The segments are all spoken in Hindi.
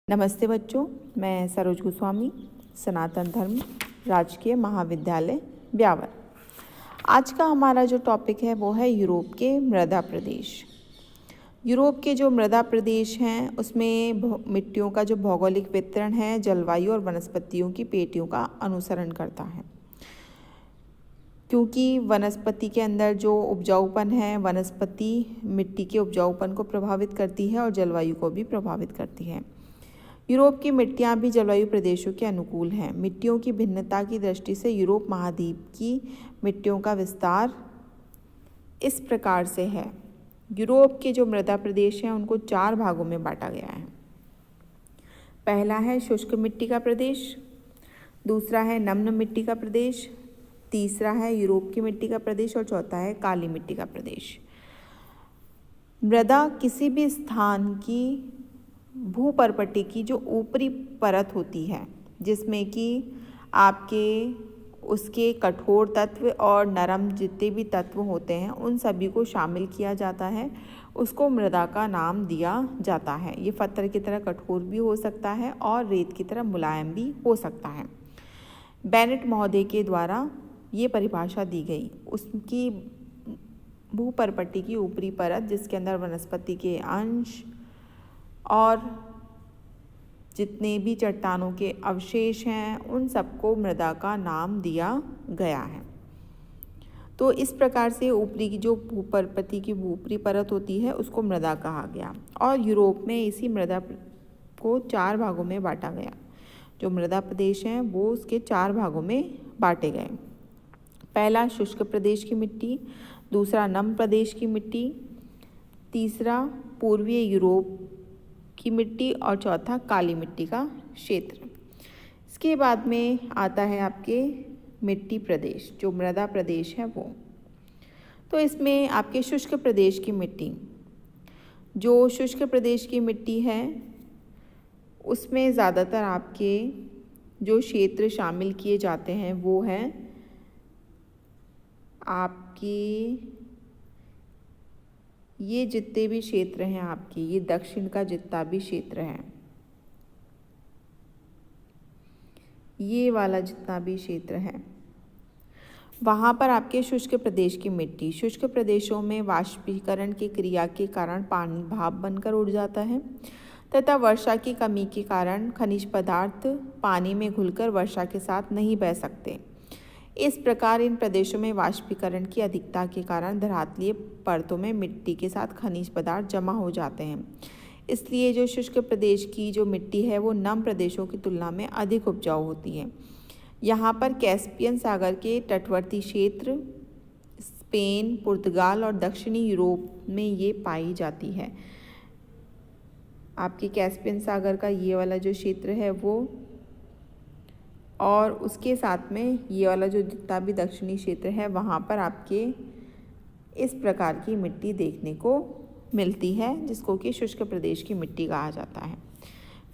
नमस्ते बच्चों, मैं सरोज गोस्वामी, सनातन धर्म राजकीय महाविद्यालय ब्यावर। आज का हमारा जो टॉपिक है वो है यूरोप के मृदा प्रदेश। यूरोप के जो मृदा प्रदेश हैं उसमें मिट्टियों का जो भौगोलिक वितरण है जलवायु और वनस्पतियों की पेटियों का अनुसरण करता है, क्योंकि वनस्पति के अंदर जो उपजाऊपन है, वनस्पति मिट्टी के उपजाऊपन को प्रभावित करती है और जलवायु को भी प्रभावित करती है। यूरोप की मिट्टियाँ भी जलवायु प्रदेशों के अनुकूल हैं। मिट्टियों की भिन्नता की दृष्टि से यूरोप महाद्वीप की मिट्टियों का विस्तार इस प्रकार से है। यूरोप के जो मृदा प्रदेश हैं उनको 4 भागों में बांटा गया है। पहला है शुष्क मिट्टी का प्रदेश, दूसरा है नम्र मिट्टी का प्रदेश, तीसरा है यूरोप की मिट्टी का प्रदेश और चौथा है काली मिट्टी का प्रदेश। मृदा किसी भी स्थान की भूपर्पटी की जो ऊपरी परत होती है, जिसमें कि आपके उसके कठोर तत्व और नरम जितने भी तत्व होते हैं उन सभी को शामिल किया जाता है, उसको मृदा का नाम दिया जाता है। ये पत्थर की तरह कठोर भी हो सकता है और रेत की तरह मुलायम भी हो सकता है। बेनेट महोदय के द्वारा ये परिभाषा दी गई। उसकी भूपर्पटी की ऊपरी परत जिसके अंदर वनस्पति के अंश और जितने भी चट्टानों के अवशेष हैं उन सबको मृदा का नाम दिया गया है। तो इस प्रकार से ऊपरी की जो भूपर्पटी की ऊपरी परत होती है उसको मृदा कहा गया और यूरोप में इसी मृदा को 4 भागों में बांटा गया। जो मृदा प्रदेश हैं वो उसके 4 भागों में बांटे गए। पहला शुष्क प्रदेश की मिट्टी, दूसरा नम प्रदेश की मिट्टी, तीसरा पूर्वीय यूरोप की मिट्टी और चौथा काली मिट्टी का क्षेत्र। इसके बाद में आता है आपके मिट्टी प्रदेश, जो मृदा प्रदेश है वो। तो इसमें आपके शुष्क प्रदेश की मिट्टी, जो शुष्क प्रदेश की मिट्टी है उसमें ज़्यादातर आपके जो क्षेत्र शामिल किए जाते हैं वो हैं आपकी ये जितने भी क्षेत्र हैं आपकी, ये दक्षिण का जितना भी क्षेत्र है, ये वाला जितना भी क्षेत्र है, वहाँ पर आपके शुष्क प्रदेश की मिट्टी, शुष्क प्रदेशों में वाष्पीकरण की क्रिया के कारण पानी भाप बनकर उड़ जाता है तथा वर्षा की कमी के कारण खनिज पदार्थ पानी में घुलकर वर्षा के साथ नहीं बह सकते। इस प्रकार इन प्रदेशों में वाष्पीकरण की अधिकता के कारण धरातलीय परतों में मिट्टी के साथ खनिज पदार्थ जमा हो जाते हैं। इसलिए जो शुष्क प्रदेश की जो मिट्टी है वो नम प्रदेशों की तुलना में अधिक उपजाऊ होती है। यहाँ पर कैस्पियन सागर के तटवर्ती क्षेत्र, स्पेन, पुर्तगाल और दक्षिणी यूरोप में ये पाई जाती है। आपके कैस्पियन सागर का ये वाला जो क्षेत्र है वो, और उसके साथ में ये वाला जो जितना भी दक्षिणी क्षेत्र है वहाँ पर आपके इस प्रकार की मिट्टी देखने को मिलती है, जिसको कि शुष्क प्रदेश की मिट्टी कहा जाता है।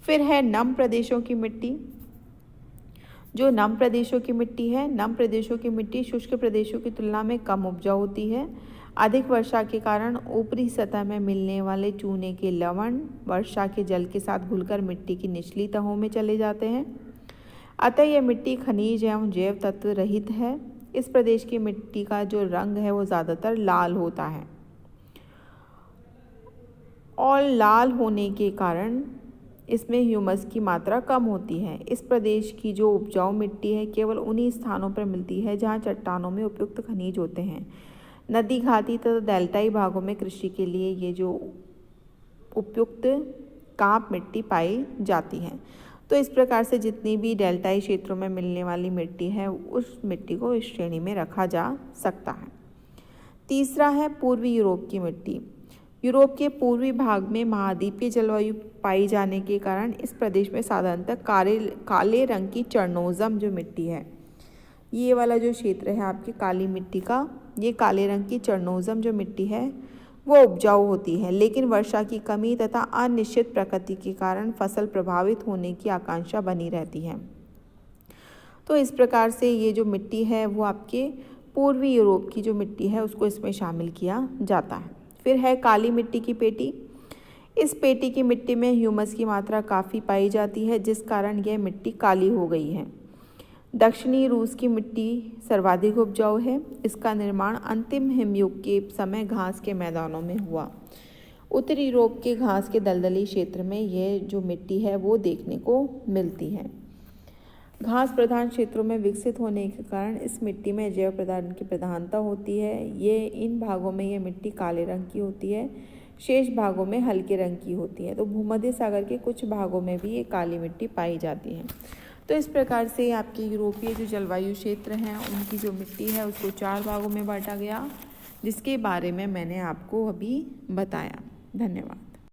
फिर है नम प्रदेशों की मिट्टी। जो नम प्रदेशों की मिट्टी है, नम प्रदेशों की मिट्टी शुष्क प्रदेशों की तुलना में कम उपजाऊ होती है। अधिक वर्षा के कारण ऊपरी सतह में मिलने वाले चूने के लवण वर्षा के जल के साथ घुलकर मिट्टी की निचली तहों में चले जाते हैं, अतः यह मिट्टी खनिज एवं जैव तत्व रहित है। इस प्रदेश की मिट्टी का जो रंग है वो ज़्यादातर लाल होता है और लाल होने के कारण इसमें ह्यूमस की मात्रा कम होती है। इस प्रदेश की जो उपजाऊ मिट्टी है केवल उन्हीं स्थानों पर मिलती है जहाँ चट्टानों में उपयुक्त खनिज होते हैं। नदी घाटी तथा डेल्टाई भागों में कृषि के लिए ये जो उपयुक्त कांप मिट्टी पाई जाती है। तो इस प्रकार से जितनी भी डेल्टाई क्षेत्रों में मिलने वाली मिट्टी है उस मिट्टी को इस श्रेणी में रखा जा सकता है। तीसरा है पूर्वी यूरोप की मिट्टी। यूरोप के पूर्वी भाग में महाद्वीपीय जलवायु पाई जाने के कारण इस प्रदेश में साधारणतः काले रंग की चर्नोज़म जो मिट्टी है, ये वाला जो क्षेत्र है आपकी काली मिट्टी का, ये काले रंग की चर्नोज़म जो मिट्टी है वो उपजाऊ होती है, लेकिन वर्षा की कमी तथा अनिश्चित प्रकृति के कारण फसल प्रभावित होने की आशंका बनी रहती है। तो इस प्रकार से ये जो मिट्टी है वो आपके पूर्वी यूरोप की जो मिट्टी है उसको इसमें शामिल किया जाता है। फिर है काली मिट्टी की पेटी। इस पेटी की मिट्टी में ह्यूमस की मात्रा काफ़ी पाई जाती है, जिस कारण यह मिट्टी काली हो गई है। दक्षिणी रूस की मिट्टी सर्वाधिक उपजाऊ है। इसका निर्माण अंतिम हिमयुग के समय घास के मैदानों में हुआ। उत्तरी यूरोप के घास के दलदली क्षेत्र में यह जो मिट्टी है वो देखने को मिलती है। घास प्रधान क्षेत्रों में विकसित होने के कारण इस मिट्टी में जैव पदार्थ की प्रधानता होती है। इन भागों में यह मिट्टी काले रंग की होती है, शेष भागों में हल्के रंग की होती है। तो भूमध्य सागर के कुछ भागों में भी ये काली मिट्टी पाई जाती है। तो इस प्रकार से आपके यूरोपीय जो जलवायु क्षेत्र हैं उनकी जो मिट्टी है उसको 4 भागों में बांटा गया, जिसके बारे में मैंने आपको अभी बताया। धन्यवाद।